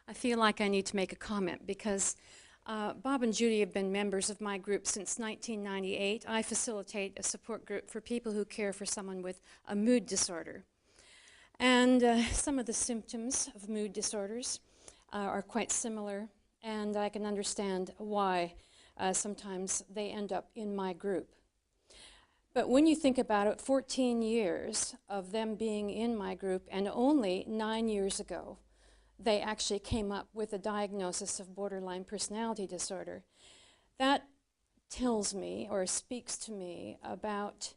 I feel like I need to make a comment because Bob and Judy have been members of my group since 1998. I facilitate a support group for people who care for someone with a mood disorder. And some of the symptoms of mood disorders are quite similar, and I can understand why sometimes they end up in my group. But when you think about it, 14 years of them being in my group, and only 9 years ago, they actually came up with a diagnosis of borderline personality disorder. That tells me, or speaks to me, about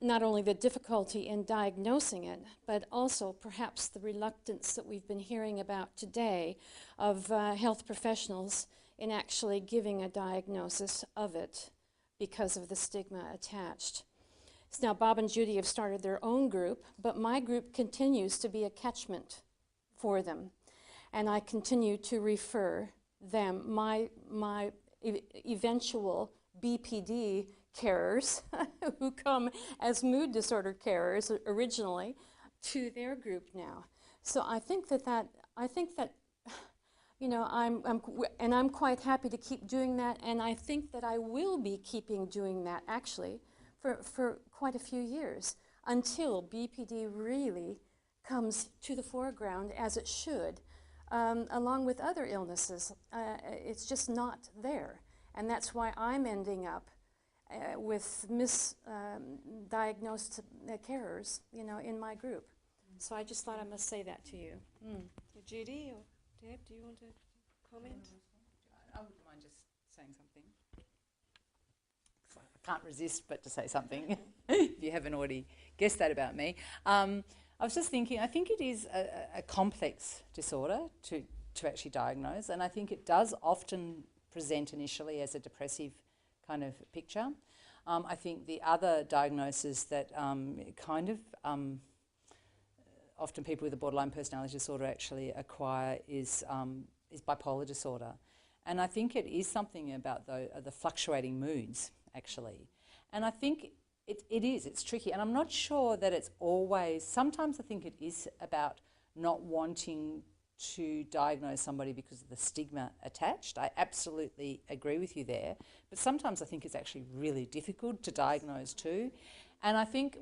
not only the difficulty in diagnosing it, but also perhaps the reluctance that we've been hearing about today of health professionals in actually giving a diagnosis of it because of the stigma attached. So now Bob and Judy have started their own group, but my group continues to be a catchment for them. And I continue to refer them, my eventual BPD carers who come as mood disorder carers originally, to their group now. So I think that you know, I'm quite happy to keep doing that, and I think that I will be keeping doing that actually for quite a few years until BPD really comes to the foreground, as it should, along with other illnesses. It's just not there, and that's why I'm ending up with misdiagnosed carers, you know, in my group. So I just thought I must say that to you. Judy or Deb, do you want to comment? I wouldn't mind just saying something. I can't resist but to say something, if you haven't already guessed that about me. I was just thinking, I think it is a complex disorder to actually diagnose, and I think it does often present initially as a depressive kind of picture. I think the other diagnosis that often people with a borderline personality disorder actually acquire is bipolar disorder. And I think it is something about the fluctuating moods, actually. And I think it's tricky. And I'm not sure that it's always, sometimes I think it is about not wanting to diagnose somebody because of the stigma attached. I absolutely agree with you there. But sometimes I think it's actually really difficult to diagnose too. And I think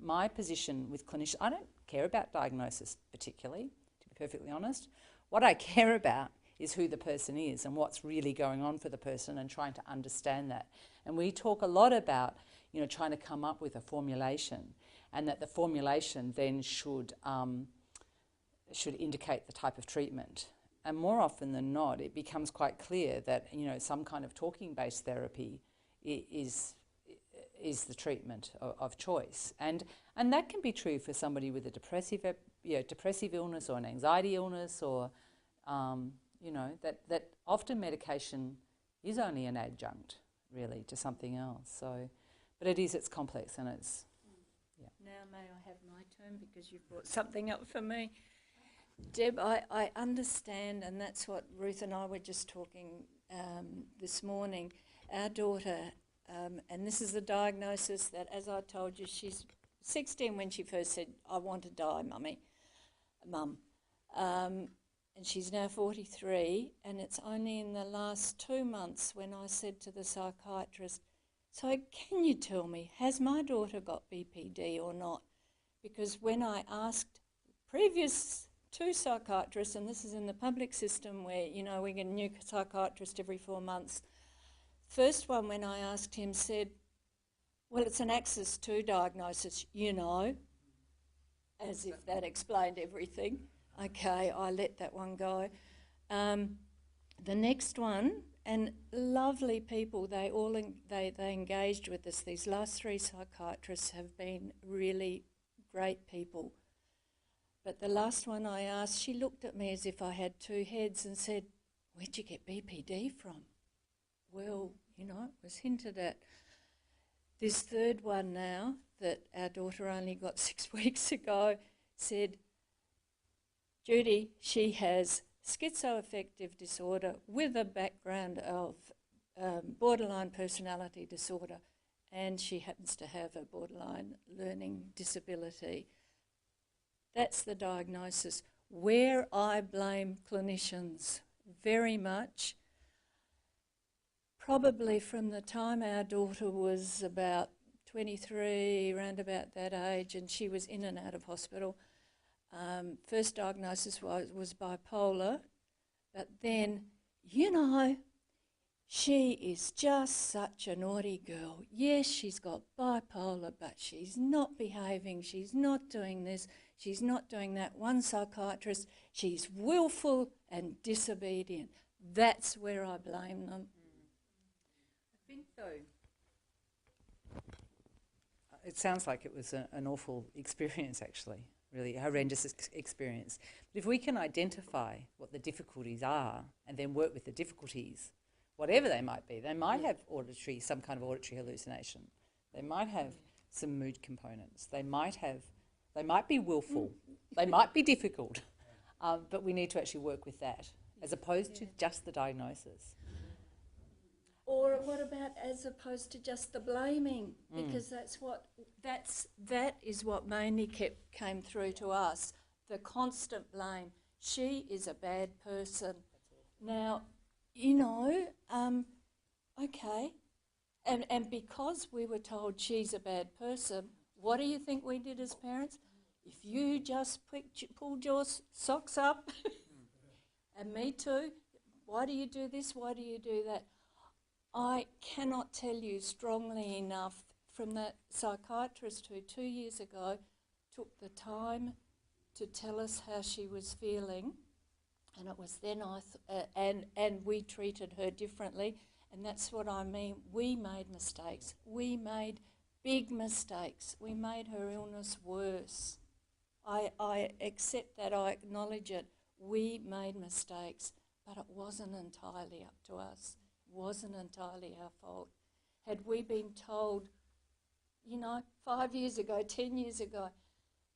my position with clinicians, I don't care about diagnosis particularly, to be perfectly honest. What I care about is who the person is and what's really going on for the person, and trying to understand that. And we talk a lot about, you know, trying to come up with a formulation, and that the formulation then should indicate the type of treatment. And more often than not, it becomes quite clear that, you know, some kind of talking-based therapy is the treatment of choice. And that can be true for somebody with a depressive illness or an anxiety illness, or, you know, that often medication is only an adjunct, really, to something else. So, but it's complex, and it's, yeah. Now may I have my turn, because you've brought something up for me. Deb, I understand, and that's what Ruth and I were just talking this morning. Our daughter, and this is the diagnosis that, as I told you, she's 16 when she first said, "I want to die, Mum." And she's now 43, and it's only in the last 2 months when I said to the psychiatrist, "So can you tell me, has my daughter got BPD or not?" Because when I asked previous 2 psychiatrists, and this is in the public system where, you know, we get a new psychiatrist every 4 months. First one, when I asked him, said, "Well, it's an Axis 2 diagnosis, you know," as if that explained everything. Okay, I let that one go. The next one, and lovely people, they engaged with us. These last 3 psychiatrists have been really great people. But the last one I asked, she looked at me as if I had 2 heads and said, "Where'd you get BPD from?" Well, you know, it was hinted at. This third one now, that our daughter only got 6 weeks ago, said, "Judy, she has schizoaffective disorder with a background of borderline personality disorder, and she happens to have a borderline learning disability." That's the diagnosis. where I blame clinicians very much, probably from the time our daughter was about 23, around about that age, and she was in and out of hospital. First diagnosis was bipolar, but then, you know, she is just such a naughty girl. Yes, she's got bipolar, but she's not behaving, she's not doing this, she's not doing that. One psychiatrist, she's willful and disobedient. That's where I blame them. I think, though, it sounds like it was an awful experience, actually, really, a horrendous experience. But if we can identify what the difficulties are and then work with the difficulties, whatever they might be, they might have some kind of auditory hallucination. They might have some mood components. They might be willful. They might be difficult. But we need to actually work with that as opposed to just the diagnosis. Or what about as opposed to just the blaming? Because that is what mainly came through to us, the constant blame. She is a bad person. Now, you know, okay, and because we were told she's a bad person, what do you think we did as parents? If you just pulled your socks up, and me too, why do you do this, why do you do that? I cannot tell you strongly enough from that psychiatrist who 2 years ago took the time to tell us how she was feeling, and it was then and we treated her differently, and that's what I mean. We made mistakes. We made big mistakes. We made her illness worse. I accept that. I acknowledge it. We made mistakes, but it wasn't entirely up to us. Wasn't entirely our fault. Had we been told, you know, 5 years ago, 10 years ago,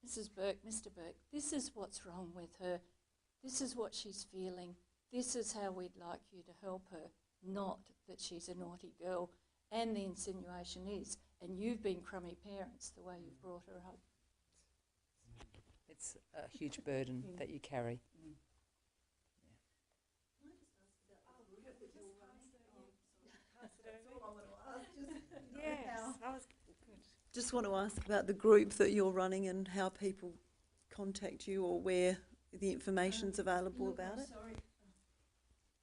Mrs. Burke, Mr. Burke, this is what's wrong with her, this is what she's feeling, this is how we'd like you to help her, not that she's a naughty girl, and the insinuation is, and you've been crummy parents the way you've brought her up. It's a huge burden that you carry. Yes, I was just want to ask about the group that you're running and how people contact you or where the information's available about it. Sorry.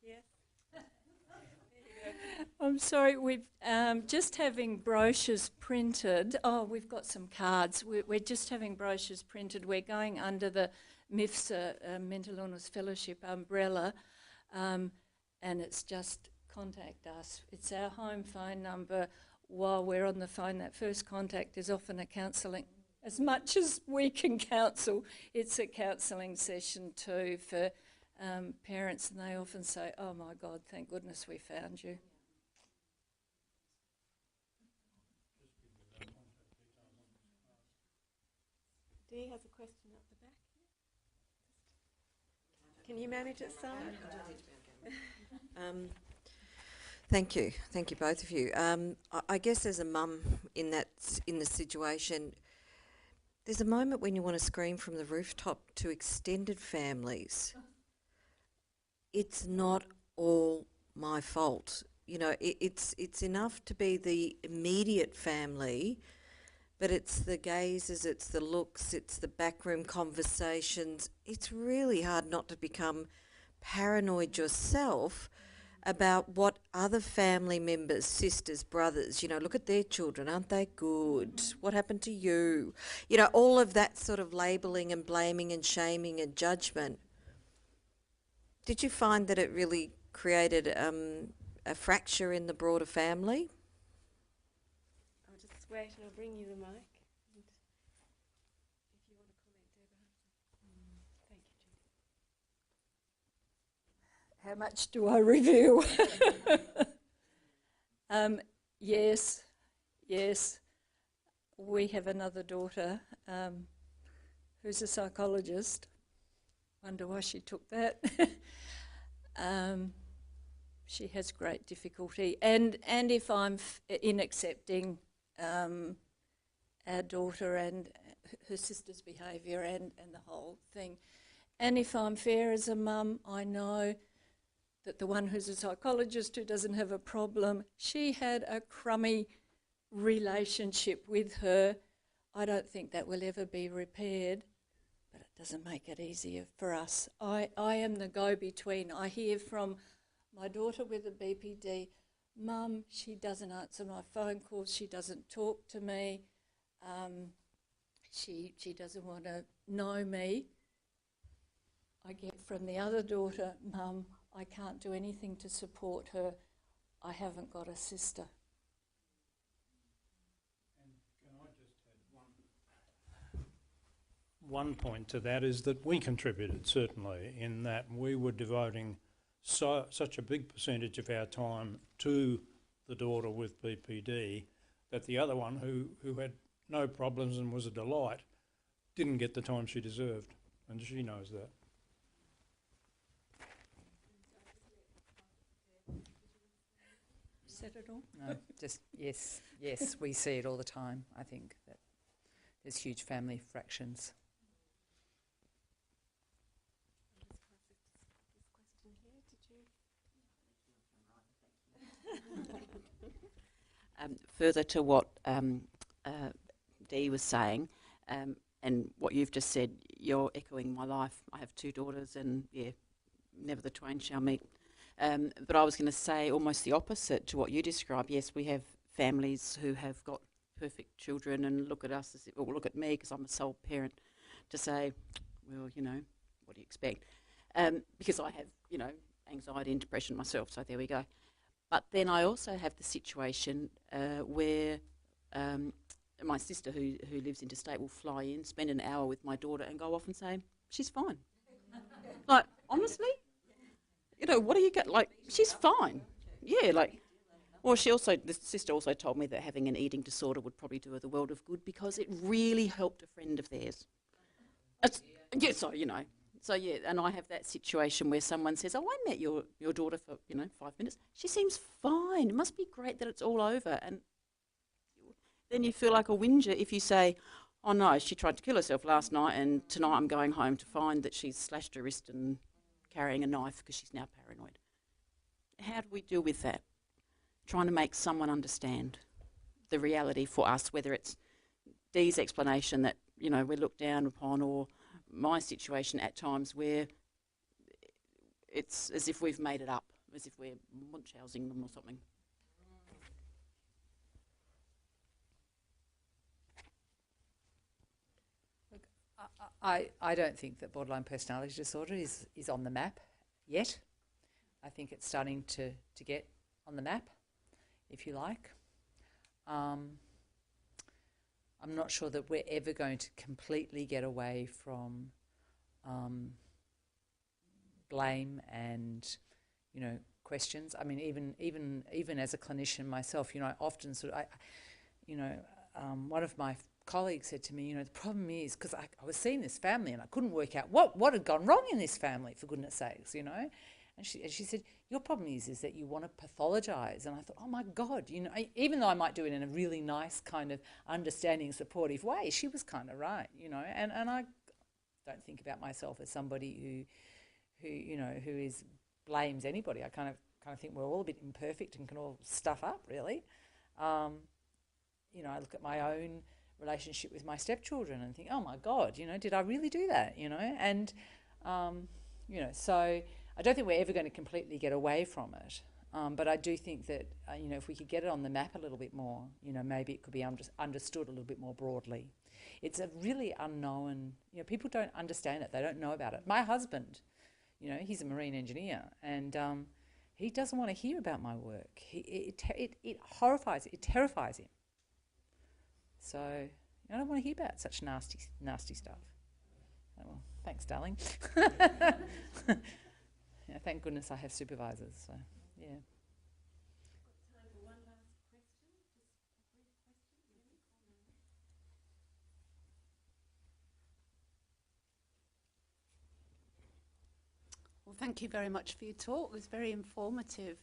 Yes. I'm sorry, we've just having brochures printed. Oh, we've got some cards. We're just having brochures printed. We're going under the MIFSA Mental Illness Fellowship umbrella, and it's just contact us. It's our home phone number. While we're on the phone, that first contact is often a counselling. As much as we can counsel, it's a counselling session too for parents, and they often say, oh my God, thank goodness we found you. Dee has a question up the back. Can you manage it, Sarah? Thank you both of you. I guess as a mum in the situation, there's a moment when you want to scream from the rooftop to extended families. It's not all my fault. You know, it's enough to be the immediate family, but it's the gazes, it's the looks, it's the backroom conversations. It's really hard not to become paranoid yourself about what other family members, sisters, brothers, you know, look at their children, aren't they good? What happened to you? You know, all of that sort of labelling and blaming and shaming and judgment. Did you find that it really created a fracture in the broader family? I'll just wait and I'll bring you the mic. And if you want to comment, Deb. Thank you, Judy. How much do I reveal? Yes. We have another daughter who's a psychologist. Wonder why she took that. She has great difficulty. And if I'm in accepting our daughter and her sister's behaviour and the whole thing, And if I'm fair as a mum, I know that the one who's a psychologist who doesn't have a problem, she had a crummy relationship with her. I don't think that will ever be repaired, but it doesn't make it easier for us. I am the go-between. I hear from my daughter with a BPD, Mum, she doesn't answer my phone calls, she doesn't talk to me, she doesn't want to know me. I get from the other daughter, Mum, I can't do anything to support her, I haven't got a sister. And can I just add one point to that is that we contributed, certainly, in that we were devoting such a big percentage of our time to the daughter with BPD that the other one, who had no problems and was a delight, didn't get the time she deserved, and she knows that. Said it all? No, just yes, we see it all the time. I think that there's huge family fractions. Further to what Dee was saying, and what you've just said, you're echoing my life. I have 2 daughters, and yeah, never the twain shall meet. But I was going to say almost the opposite to what you described. Yes, we have families who have got perfect children and look at us, or look at me because I'm a sole parent, to say, well, you know, what do you expect? Because I have, you know, anxiety and depression myself, so there we go. But then I also have the situation where my sister, who lives interstate, will fly in, spend an hour with my daughter and go off and say, she's fine. Like, honestly? You know, what do you get? Like, she's fine. Yeah, like, well, the sister also told me that having an eating disorder would probably do her the world of good because it really helped a friend of theirs. Yeah, so, you know. So, yeah, and I have that situation where someone says, oh, I met your daughter for, 5 minutes. She seems fine. It must be great that it's all over. And then you feel like a whinger if you say, oh, no, she tried to kill herself last night and tonight I'm going home to find that she's slashed her wrist and carrying a knife because she's now paranoid. How do we deal with that? Trying to make someone understand the reality for us, whether it's Dee's explanation that, we're looked down upon, or my situation at times where it's as if we've made it up, as if we're Munchausening them or something. Look, I don't think that borderline personality disorder is on the map yet. I think it's starting to get on the map, if you like. I'm not sure that we're ever going to completely get away from blame and, questions. I mean, even as a clinician myself, I often one of my colleagues said to me, the problem is, because I was seeing this family and I couldn't work out what had gone wrong in this family, for goodness sakes, And she said, your problem is that you want to pathologise. And I thought, oh my God, even though I might do it in a really nice kind of understanding, supportive way, she was kind of right, And I don't think about myself as somebody who blames anybody. I kind of think we're all a bit imperfect and can all stuff up, really. I look at my own relationship with my stepchildren and think, oh my God, did I really do that? And so I don't think we're ever going to completely get away from it, but I do think that, if we could get it on the map a little bit more, maybe it could be understood a little bit more broadly. It's a really unknown, people don't understand it, they don't know about it. My husband, he's a marine engineer, and he doesn't want to hear about my work. It horrifies, it terrifies him. So I don't want to hear about such nasty stuff. Oh, well, thanks, darling. Yeah, thank goodness I have supervisors, so, yeah. Time for one last question. Just a brief question. Well, thank you very much for your talk. It was very informative.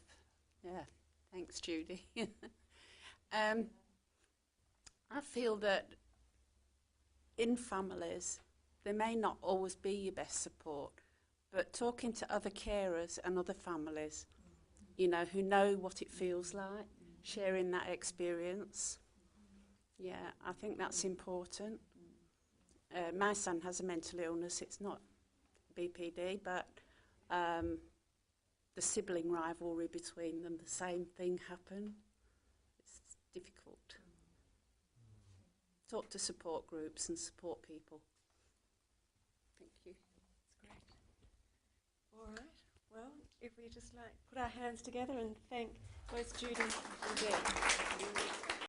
Yeah, thanks, Judy. I feel that in families, they may not always be your best support, but talking to other carers and other families, you know, who know what it feels like, sharing that experience. Yeah, I think that's important. My son has a mental illness. It's not BPD, but the sibling rivalry between them, the same thing happened. It's difficult. Talk to support groups and support people. Thank you. That's great. All right. Well, if we just like put our hands together and thank both Judy and Deb.